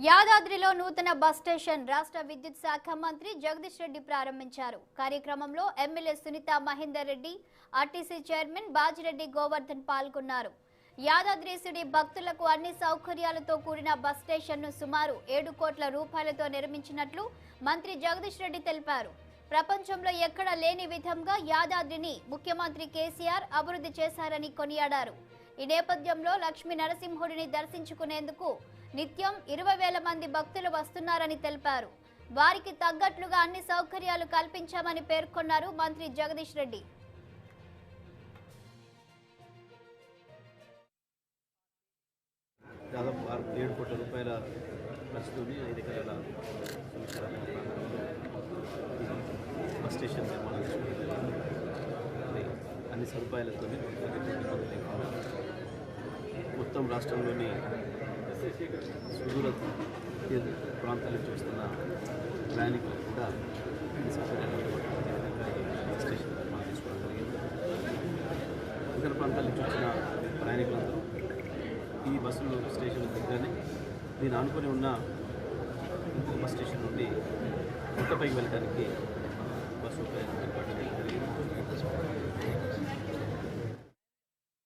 యాదాద్రిలో నూతన bus station రాష్ట్ర విద్యుత్ శాఖ మంత్రి జగదీష్ రెడ్డి ప్రారంభించారు. కార్యక్రమంలో MLA Sunitha Mahender Reddy, RTC chairman Bajireddy Govardhan పాల్గొన్నారు. యాదాద్రీసుడి భక్తులకు అన్ని సౌకర్యాలతో కూడిన బస్ స్టేషన్ను సుమారు 7 కోట్ల రూపాయలతో నిర్మించినట్లు మంత్రి జగదీష్ రెడ్డి తెలిపారు. ప్రపంచంలో ఎక్కడ లేని విధంగా యాదాద్రిని ముఖ్యమంత్రి కేసీఆర్ అభివృద్ధి చేశారని కొనియాడారు. ఈ నేపథ్యంలో లక్ష్మీ నరసింహుడిని దర్శించుకునేందుకు నిత్యం 20,000 మంది భక్తులు వస్తున్నారని తెలిపారు. వారికి తగ్గట్లుగా అన్ని సౌకర్యాలు కల్పించామని పేర్కొన్నారు మంత్రి జగదీష్ రెడ్డి. దాదాపు 7 కోట్ల రూపాయల ఖర్చుతోని 5 ఎకరాల బస్ స్టేషన్ నిర్మాణం చేసుకోవడం అన్ని సదుపాయాలతో మొత్తం రాష్ట్రంలోని సుదూర ప్రాంతాల నుంచి వస్తున్న ప్రయాణికులకు కూడా అన్ని సౌకర్యాలు బస్ స్టేషన్ నిర్మాణం చేసుకోవడం జరిగింది. ఇతర ప్రాంతాల నుంచి వచ్చిన ప్రయాణికులందరూ ఈ బస్సులు స్టేషన్ దగ్గరనే దీన్ని ఆనుకొని ఉన్న ఇంకొక బస్ స్టేషన్ నుండి గుట్టపైకి వెళ్ళడానికి బస్సు ఏర్పాటు జరిగింది.